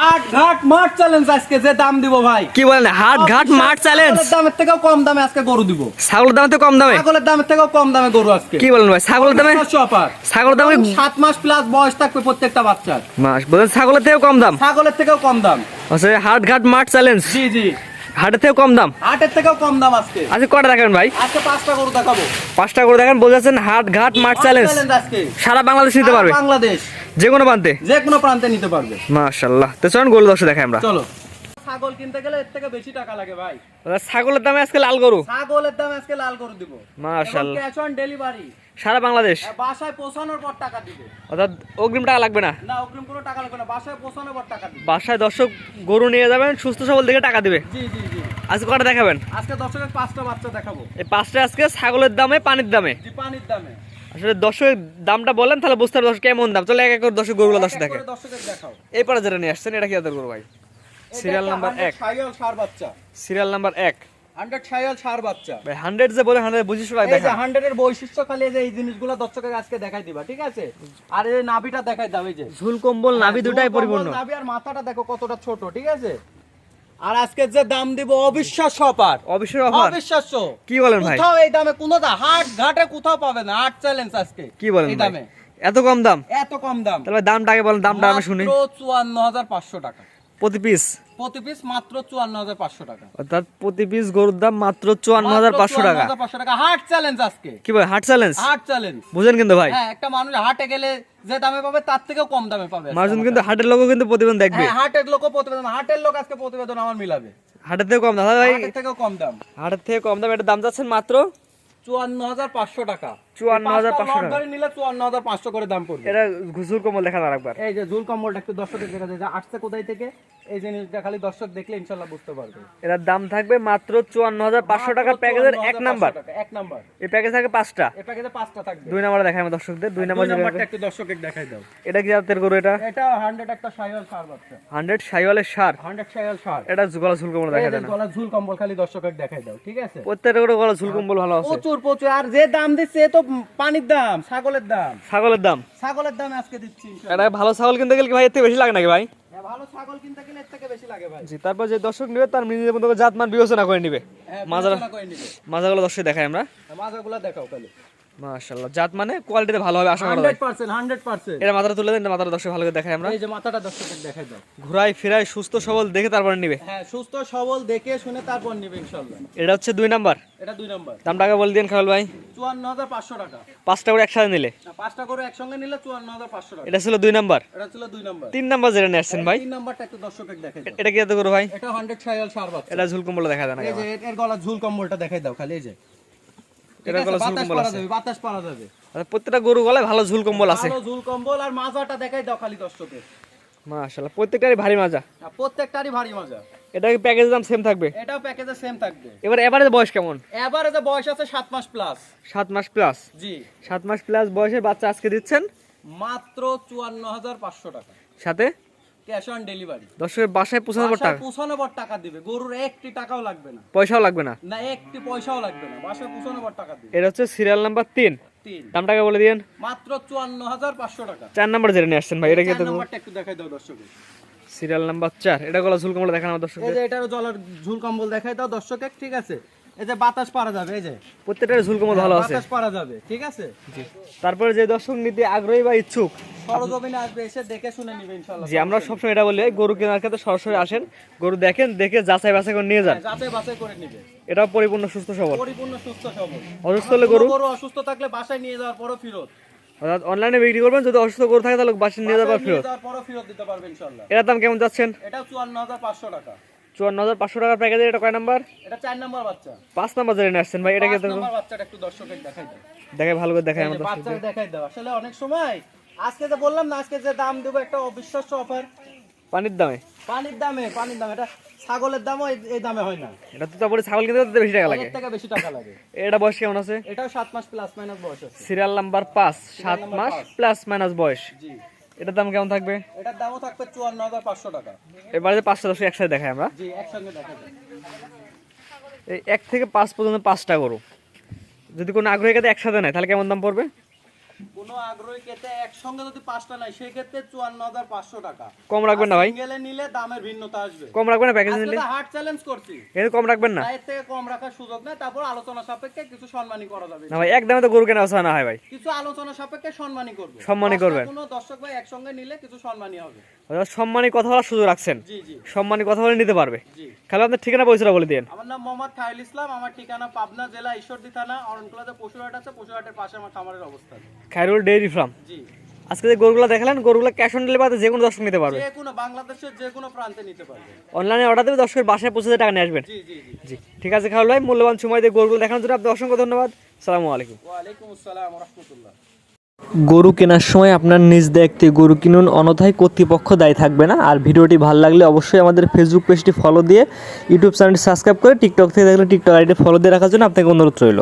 হাট ঘাট মাঠ চ্যালেঞ্জ আজকে যে দাম দিব ভাই। কি বলেন হাট ঘাট মাঠ চ্যালেঞ্জ? ছাগলের দামের থেকেও কম দামে আজকে গরু দিব। ছাগলের দাম তো কম দামে? ছাগলের দামের থেকেও কম দামে গরু আজকে। কি বলেন ভাই ছাগলের দামে? ছাগলের দামে 7 মাস প্লাস বয়স থাকবে প্রত্যেকটা বাচ্চার। মাস বলেন ছাগলের থেকেও কম দাম? ছাগলের থেকেও কম দাম। আচ্ছা হাট ঘাট মাঠ চ্যালেঞ্জ। জি জি হাটের থেকেও কম দাম? হাটের থেকেও কম দাম আজকে। আজকে কয়টা দেখাবেন ভাই? আজকে 5টা গরু দেখাবো। 5টা করে দেখেন, বলছেন হাট ঘাট মাঠ চ্যালেঞ্জ আজকে সারা বাংলাদেশ নিতে পারবে? বাংলাদেশ যে কোনো প্রান্তে? যে কোনো প্রান্তে নিতে পারবে। মাশাআল্লাহ। তো চলুন গরু দর্শক দেখাই আমরা। চলো। ছাগল কিনতে গেলে এর থেকে বেশি টাকা লাগে ভাই। ছাগলের দামে আজকে লাল গরু? ছাগলের দামে আজকে লাল গরু দিব। মাশাআল্লাহ। ক্যাশ অন ডেলিভারি সারা বাংলাদেশ? বাসায় পৌঁছানোর পর টাকা দিবে। অর্থাৎ অগ্রিম টাকা লাগবে না? না অগ্রিম কোনো টাকা লাগবে না, বাসায় পৌঁছানোর পর টাকা দিবে। বাসায় দর্শক গরু নিয়ে যাবেন, সুস্থ সবল দেখে টাকা দিবে? জি জি জি। আজকে কয়টা দেখাবেন? আজকে দর্শকের 5টা বাচ্চা দেখাবো। এই 5টা আজকে ছাগলের দামে পানির দামে? জি পানির দামে। আসলে দর্শকের দামটা বলেন তাহলে বুঝতে পারবে দর্শক কেমন দাম। চলে এক এক করে দর্শক গরুগুলো দর্শক দেখে। দর্শকের দেখাও। এই পারে যেটা নিয়ে আসছেন এটা কি আদর গরু ভাই? Serial number 1। শাইওয়াল ষাঁড় বাচ্চা। Serial number 1। 100 শাইওয়াল ষাঁড় বাচ্চা। ভাই 100 যে বলে 100 বুঝিস ভাই এই যে দেখা। 100 এর বৈশিষ্ট্য খালি এই যে এই জিনিসগুলো দর্শকের আজকে দেখাই দিবা, ঠিক আছে? আর এই নাভিটা দেখাই দাও, এই যে ঝুল কম্বল নাভি দুটাই পরিপূর্ণ। নাভি আর মাথাটা দেখো কতটা ছোট, ঠিক আছে? আর আজকে যে দাম দিব অবিশ্বাস্য অফার। অবিশ্বাস্য। কি বলেন ভাই? কোথাও এই দামে কোনো হাট ঘাটে কোথাও পাবে না। হাট চ্যালেঞ্জ আজকে। কি বলেন এই দামে? এত কম দাম? এত কম দাম। তাহলে দামটা আগে বলেন, দামটা আমি শুনি। মাত্র 54500 টাকা প্রতি পিস? প্রতি পিস মাত্র 54500 টাকা। অর্থাৎ প্রতি পিস গরুর দাম মাত্র 54500 টাকা। 54500 টাকা হাট চ্যালেঞ্জ আজকে। কি ভাই হাট চ্যালেঞ্জ? হাট চ্যালেঞ্জ বুঝেন কিন্তু ভাই। হ্যাঁ, একটা মানুষ হাটে গেলে যে দামে পাবে তার থেকেও কম দামে পাবে। মানুষ কিন্তু হাটের লোকও কিন্তু প্রতিবেদন দেখবে। হ্যাঁ, হাটের লোকও প্রতিবেদন, হাটের লোক আজকে প্রতিবেদন আমার মিলাবে। হাটের থেকে কম দাম ভাই? হাটের থেকেও কম দাম। হাটের থেকে কম দাম, এটা দাম যাচ্ছেন মাত্র 54500 টাকা। 54500 টাকা ধরে নিলে 54500 করে দাম পড়বে। এটা ঘুষুর কম্বল দেখা দাও একবার। এই যে ঝুল কম্বলটা একটু দর্শকের দেখা যায় যে আসছে কোথায় থেকে, এই জিনিসটা খালি দর্শক দেখলে ইনশাআল্লাহ বুঝতে পারবে। এটার দাম থাকবে মাত্র 54500 টাকা। প্যাকেজের 1 নাম্বার। 1 নাম্বার। এই প্যাকেজ থাকে 5টা। এই প্যাকেজে 5টা থাকবে। 2 নাম্বার দেখাই আমরা দর্শকদের। 2 দুই নাম্বারটা একটু দর্শকের দেখাই দাও। এটা কি জাতের গরু? এটা 100 একটা শাইওয়াল ষাঁড় বাচ্চা। 100 শাইওয়ালের ষাঁড়? 100 শাইওয়াল ষাঁড়। এটা গলা ঝুল কম্বল দেখা এই যে দেয় না? গলা ঝুল কম্বল খালি দর্শকের দেখাই দাও, ঠিক আছে? প্রত্যেকটা করে গলা ঝুল কম্বল ভালো আছে। প্রচুর প্রচুর। আর যে দাম দিচ্ছে এ তো পানির দাম। ছাগলের দাম। ছাগলের দাম? ছাগলের দাম আজকে দিচ্ছি ইনশাআল্লাহ। এটা ভালো ছাগল কিনতে গেলে কি ভাই এর থেকে বেশি লাগে নাকি ভাই? হ্যাঁ, ভালো ছাগল কিনতে গেলে এর থেকে বেশি লাগে ভাই। জি, তারপর যে দর্শক নেবে তার নিজের মতো করে জাতমান বিবেচনা করে নিবে। হ্যাঁ, মাজারা বিবেচনা করে নিবে। মাজাগুলো দর্শক দেখাই আমরা। মাজাগুলো দেখাও খালি। মাশাআল্লাহ, জাত মানে কোয়ালিটিতে ভালো হবে আশা করা যায়। 100%। এটা মাথাটা তুলে দেন, মাথাটা দর্শক ভালো করে দেখাই আমরা। এই যে মাথাটা দর্শকের দেখাই দাও। ঘুরাই ফিরাই সুস্থ সবল দেখে তারপরে নিবে। হ্যাঁ, সুস্থ সবল দেখে শুনে তারপর নিবে ইনশাআল্লাহ। এটা হচ্ছে 2 নাম্বার। এটা 2 নাম্বার। দামটা আগে বলে দিন খাওয়াল ভাই। 54500 টাকা। 5টা করে একসাথে নিলে? না, 5টা করে একসঙ্গে নিলে 54500 টাকা। এটা ছিল 2 নাম্বার। এটা ছিল 2 নাম্বার। 3 নাম্বার যেটা নিয়ে আসছেন ভাই? 3 নাম্বারটা একটু দর্শকের দেখাই দাও। এটা কি এত করো ভাই? এটা 100 শাইওয়াল ষাঁড় বাচ্চা। এটা ঝুল কম্বল দেখা দেয় না? এই যে এর গলা ঝুল কম্বলটা দেখাই দাও খালি, এই যে। এটা গলা ঝুল কম্বল আছে? বাতাস পারা যাবে। প্রত্যেকটা গরু গলায় ভালো ঝুল কম্বল আছে। ভালো ঝুল কম্বল। আর মাজাটা দেখাই দাও খালি দর্শকের। মাশাআল্লাহ, প্রত্যেকটারই ভারী মাজা। প্রত্যেকটারই ভারী মাজা। এটা কি প্যাকেজের দাম সেম থাকবে? এটাও প্যাকেজে সেম থাকবে। এবার এভারেজ বয়স কেমন? এভারেজে বয়স আছে 7 মাস প্লাস। 7 মাস প্লাস? জি। 7 মাস প্লাস বয়সের বাচ্চা আজকে দিচ্ছেন মাত্র 54500 টাকা। সাথে ক্যাশ অন ডেলিভারি। দর্শকের বাসায় পৌঁছানোর টাকা? পৌঁছানোর পর টাকা দিবে। গরুর একটি টাকাও লাগবে না। পয়সাও লাগবে না? না, একটি পয়সাও লাগবে না, বাসায় পৌঁছানোর পর টাকা দিবে। এটা হচ্ছে সিরিয়াল নাম্বার 3। 3। দামটাকে বলে দিয়েন। মাত্র 54500 টাকা। 4 নাম্বার যেটা নিয়ে আসছেন ভাই, এটা কি? 4 নাম্বারটা একটু দেখাই দাও দর্শকের। Serial number 4। এটা গলা ঝুল কম্বল দেখান আমার এই দর্শকদের। যে এটারও জলার ঝুল কম্বল দেখাই দাও দর্শকের, ঠিক আছে? এই যে বাতাস পারা যাবে, এই যে প্রত্যেকটার ঝুল কম্বল ভালো আছে। বাতাস পারা যাবে, ঠিক আছে? জি। তারপরে যে দর্শক নিতে আগ্রহী বা ইচ্ছুক সরজমিনে আসবে, এসে দেখে শুনে নিবে ইনশাআল্লাহ। জি, আমরা সবসময় এটা বলি গরু কেনার ক্ষেত্রে সরাসরি আসেন, গরু দেখেন, দেখে যাচাই বাছাই করে নিয়ে যান। যাচাই বাছাই করে নিবে। এটা পরিপূর্ণ সুস্থ সবল। পরিপূর্ণ সুস্থ সবল। অসুস্থ হলে গরু অসুস্থ থাকলে বাসায় নিয়ে যাওয়ার পরও ফেরত। অর্থাৎ অনলাইনে বিক্রি করবেন, যদি অসুস্থ গরু থাকে তাহলে বাসায় নিয়ে যাবার ফেরত। যাওয়ার পরও ফেরত দিতে পারবে ইনশাআল্লাহ। এটার দাম কেমন যাচ্ছেন? এটা 54500 টাকা। 54500 টাকার প্যাকেজে এটা কয় নাম্বার? এটা 4 নাম্বার বাচ্চা। 5 নাম্বার যেটা নিয়ে আসছেন ভাই, এটা কি? 5 নাম্বার বাচ্চাটা একটু দর্শকের দেখাই দাও। দেখে ভালো করে দেখাই এই যে আমাদের বাচ্চাটা দেখাই দাও। আসলে অনেক সময় আজকে যে বললাম না, আজকে যে দাম দেব একটা অবিশ্বাস্য অফার। পানির দামে? পানির দামে। এটা ছাগলের দামও এই দামে হয় না। এটা তো তারপরে ছাগল কিনতে তো বেশি টাকা লাগে। এর থেকে বেশি টাকা লাগে। এটা বয়স কেমন আছে? এটাও 7 মাস প্লাস মাইনাস বয়স আছে। Serial number 5। 7 মাস প্লাস মাইনাস বয়স। জি। এটার দাম কেমন থাকবে? এটার দামও থাকবে 54500 টাকা। এবারে 5টা দর্শক একসাথে দেখাই আমরা। জি, একসঙ্গে দেখাই দাও। এই 1 থেকে 5 পর্যন্ত 5টা গরু যদি কোনো আগ্রহী কাছে একসাথে নেয় তাহলে কেমন দাম পড়বে? কোনো আগ্রহী ক্ষেত্রে একসঙ্গে যদি 5টা নাই সেই ক্ষেত্রে 54,500 টাকা। কম রাখবেন না ভাই? সিঙ্গেলে নিলে দামের ভিন্নতা আসবে। কম রাখবেন না প্যাকেজ আজকে নিলে? তো হার্ড চ্যালেঞ্জ করছি, এর কম রাখবেন না? এর থেকে কম রাখার সুযোগ নাই। তারপর আলোচনা সাপেক্ষে কিছু সম্মানী করা যাবে। না ভাই, একদমে তো গরু কেনা বেচা না হয় ভাই। কিছু আলোচনা সাপেক্ষে সম্মানী করব। সম্মানী করবেন? কোনো দর্শক ভাই একসঙ্গে নিলে কিছু সম্মানী হবে। সম্মানী কথা বলার সুযোগ রাখছেন? জি জি। সম্মানী কথা বলে নিতে পারবে? জি। খালি আপনার ঠিকানা পরিচয়টা বলে দিন। আমার নাম মোহাম্মদ খায়রুল ইসলাম, আমার ঠিকানা পাবনা জেলা ঈশ্বরদী থানা অরণকুলাতে পশুরহাট আছে, পশুরহাটের পাশে আমার খামারের অবস্থান। Khairul dairy farm. জি। আজকে যে গরুগুলো দেখালেন, গরুগুলো ক্যাশ অন ডেলিভারিতে যে কোনো দর্শক নিতে পারবে? যে কোনো বাংলাদেশের যে কোনো প্রান্তে নিতে পারবে। অনলাইনে অর্ডার দেবে, দর্শকের বাসায় পৌঁছে দিয়ে টাকা নিয়ে আসবেন? জি জি জি। জি ঠিক আছে খায়রুল ভাই, মূল্যবান সময় দিয়ে গরুগুলো দেখানোর জন্য আপনাকে অসংখ্য ধন্যবাদ। আসসালামু আলাইকুম। ওয়ালাইকুম আসসালাম ওয়া রাহমাতুল্লাহ। গরু কেনার সময় আপনার নিজ দায়িত্বে গরু কিনুন, অন্যথায় কর্তৃপক্ষ দায়ী থাকবে না। আর ভিডিওটি ভালো লাগলে অবশ্যই আমাদের ফেসবুক পেজটি ফলো দিয়ে ইউটিউব চ্যানেলটি সাবস্ক্রাইব করে, টিকটক থেকে দেখলে টিকটক আইডি ফলো দিয়ে রাখার জন্য আপনাকে অনুরোধ রইল।